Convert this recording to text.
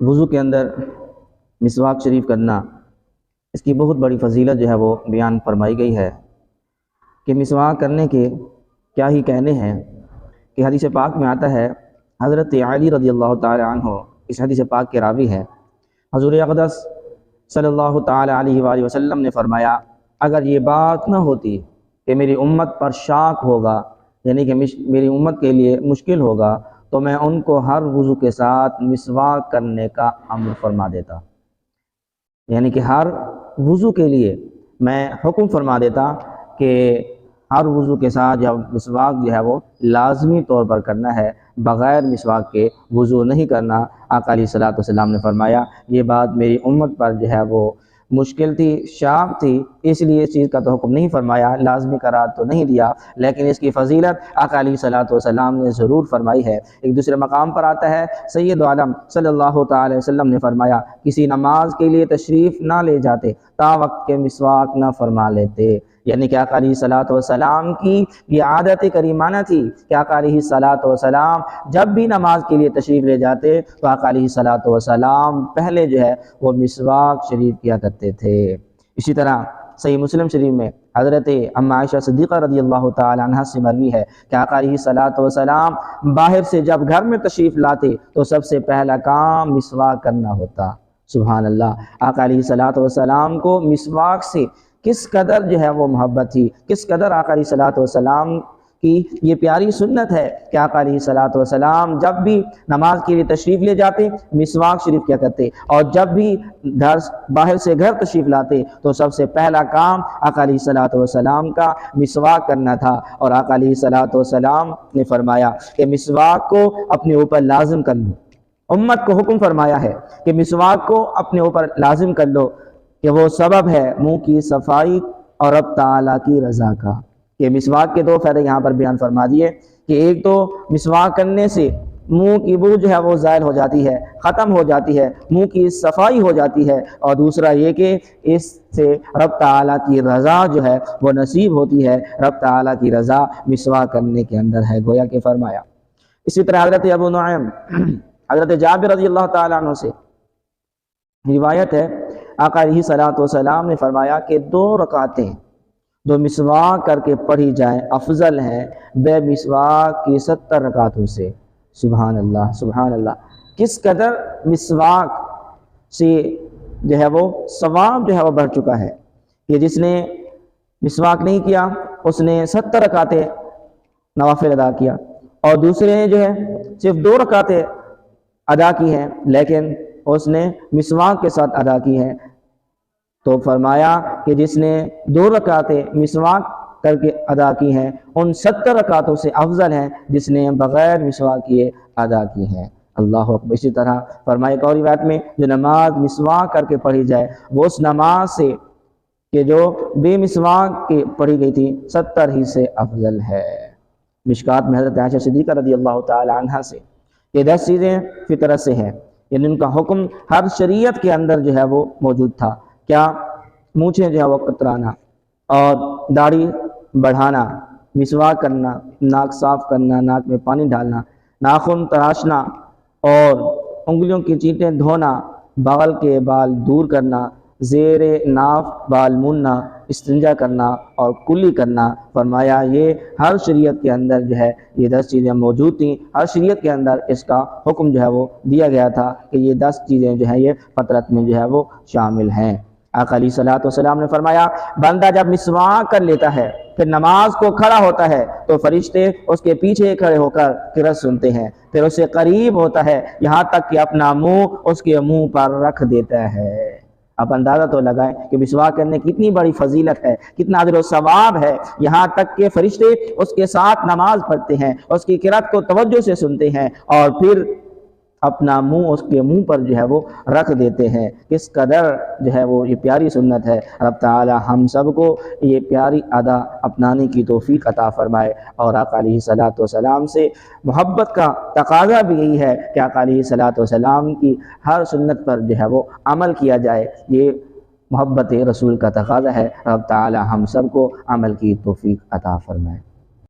وضو کے اندر مسواک شریف کرنا، اس کی بہت بڑی فضیلت جو ہے وہ بیان فرمائی گئی ہے کہ مسواک کرنے کے کیا ہی کہنے ہیں کہ حدیث پاک میں آتا ہے، حضرت علی رضی اللہ تعالی عنہ اس حدیث پاک کے راوی ہے، حضور اقدس صلی اللہ تعالی علیہ وآلہ وسلم نے فرمایا، اگر یہ بات نہ ہوتی کہ میری امت پر شاق ہوگا، یعنی کہ میری امت کے لیے مشکل ہوگا، تو میں ان کو ہر وضو کے ساتھ مسواک کرنے کا امر فرما دیتا، یعنی کہ ہر وضو کے لیے میں حکم فرما دیتا کہ ہر وضو کے ساتھ جب مسواک جو ہے وہ لازمی طور پر کرنا ہے، بغیر مسواک کے وضو نہیں کرنا۔ آقا علیہ الصلوۃ والسلام نے فرمایا یہ بات میری امت پر جو ہے وہ مشکل تھی، شاق تھی، اس لیے اس چیز کا تو حکم نہیں فرمایا، لازمی قرار تو نہیں دیا، لیکن اس کی فضیلت آقا علیہ الصلوۃ والسلام نے ضرور فرمائی ہے۔ ایک دوسرے مقام پر آتا ہے، سید عالم صلی اللہ تعالی وسلم نے فرمایا، کسی نماز کے لیے تشریف نہ لے جاتے تا وقت کے مسواک نہ فرما لیتے، یعنی کہ آقا علیہ الصلوۃ والسلام کی یہ عادت کریمانہ تھی کہ آقا علیہ الصلوۃ والسلام جب بھی نماز کے لیے تشریف لے جاتے تو آقا علیہ الصلوۃ والسلام پہلے جو ہے وہ مسواک شریف کیا کرتے تھے۔ اسی طرح صحیح مسلم شریف میں حضرت ام عائشہ صدیقہ رضی اللہ تعالی عنہ سے مروی ہے کہ آقا علیہ الصلوۃ والسلام باہر سے جب گھر میں تشریف لاتے تو سب سے پہلا کام مسواک کرنا ہوتا۔ سبحان اللہ، آقا علیہ الصلوۃ والسلام کو مسواک سے کس قدر جو ہے وہ محبت تھی، کس قدر آقا علیہ الصلوۃ والسلام کی یہ پیاری سنت ہے کہ آقا علیہ الصلوۃ والسلام جب بھی نماز کے لیے تشریف لے جاتے مسواک شریف کیا کرتے، اور جب بھی باہر سے گھر تشریف لاتے تو سب سے پہلا کام آقا علیہ الصلوۃ والسلام کا مسواک کرنا تھا۔ اور آقا علیہ الصلوۃ والسلام نے فرمایا کہ مسواک کو اپنے اوپر لازم کر لو، امت کو حکم فرمایا ہے کہ مسواک کو اپنے اوپر لازم کر لو، کہ وہ سبب ہے منہ کی صفائی اور رب تعالیٰ کی رضا کا۔ کہ مسواک کے دو فائدے یہاں پر بیان فرما دیے کہ ایک تو مسواک کرنے سے منہ کی بو جو ہے وہ زائل ہو جاتی ہے، ختم ہو جاتی ہے، منہ کی صفائی ہو جاتی ہے، اور دوسرا یہ کہ اس سے رب تعالیٰ کی رضا جو ہے وہ نصیب ہوتی ہے۔ رب تعالیٰ کی رضا مسواک کرنے کے اندر ہے، گویا کہ فرمایا۔ اسی طرح حضرت ابو نعیم حضرت جابر رضی اللہ تعالیٰ عنہ سے روایت ہے، آقا علیہ الصلوۃ والسلام نے فرمایا کہ 2 رکعتیں جو مسواک کر کے پڑھی جائیں افضل ہیں بے مسواک کی 70 رکعتوں سے۔ سبحان اللہ، سبحان اللہ، کس قدر مسواک سے جو ہے وہ ثواب جو ہے وہ بڑھ چکا ہے کہ جس نے مسواک نہیں کیا اس نے 70 رکعتیں نوافل ادا کیا، اور دوسرے نے جو ہے صرف 2 رکعتیں ادا کی ہیں لیکن اس نے مسواک کے ساتھ ادا کی ہیں، تو فرمایا کہ جس نے 2 رکعتیں مسواک کر کے ادا کی ہیں ان 70 رکعتوں سے افضل ہیں جس نے بغیر مسواک کیے ادا کی ہیں۔ اللہ اکبر۔ اسی طرح فرمایا ایک اور روایت میں، جو نماز مسواک کر کے پڑھی جائے وہ اس نماز سے کہ جو بے مسواک کے پڑھی گئی تھی 70 ہی سے افضل ہے۔ مشکات میں حضرت عائشہ صدیقہ رضی اللہ تعالی عنہ سے یہ 10 چیزیں فطرت سے ہیں، یعنی ان کا حکم ہر شریعت کے اندر جو ہے وہ موجود تھا۔ کیا؟ مونچھیں جو ہے وہ کترانا اور داڑھی بڑھانا، مسواک کرنا، ناک صاف کرنا، ناک میں پانی ڈالنا، ناخن تراشنا اور انگلیوں کی چیٹیں دھونا، بغل کے بال دور کرنا، زیر ناف بال موننا، استنجا کرنا اور کلی کرنا۔ فرمایا یہ ہر شریعت کے اندر جو ہے یہ 10 چیزیں موجود تھیں، ہر شریعت کے اندر اس کا حکم جو ہے وہ دیا گیا تھا کہ یہ 10 چیزیں جو ہیں یہ فطرت میں جو ہے وہ شامل ہیں۔ آقا علیہ الصلوۃ والسلام نے فرمایا بندہ جب مسواک کر لیتا ہے پھر نماز کو کھڑا ہوتا ہے تو فرشتے اس کے پیچھے کھڑے ہو کر قرأت سنتے ہیں، پھر اس سے قریب ہوتا ہے یہاں تک کہ اپنا منہ اس کے منہ پر رکھ دیتا ہے۔ اب اندازہ تو لگائیں کہ مسواک کرنے کی کتنی بڑی فضیلت ہے، کتنا اجر و ثواب ہے، یہاں تک کہ فرشتے اس کے ساتھ نماز پڑھتے ہیں، اس کی قرأت کو توجہ سے سنتے ہیں اور پھر اپنا منہ اس کے منہ پر جو ہے وہ رکھ دیتے ہیں۔ کس قدر جو ہے وہ یہ پیاری سنت ہے۔ رب تعالی ہم سب کو یہ پیاری ادا اپنانے کی توفیق عطا فرمائے، اور آقا علیہ الصلوۃ والسلام سے محبت کا تقاضا بھی یہی ہے کہ آقا علیہ الصلوۃ والسلام کی ہر سنت پر جو ہے وہ عمل کیا جائے، یہ محبت رسول کا تقاضا ہے۔ رب تعالی ہم سب کو عمل کی توفیق عطا فرمائے۔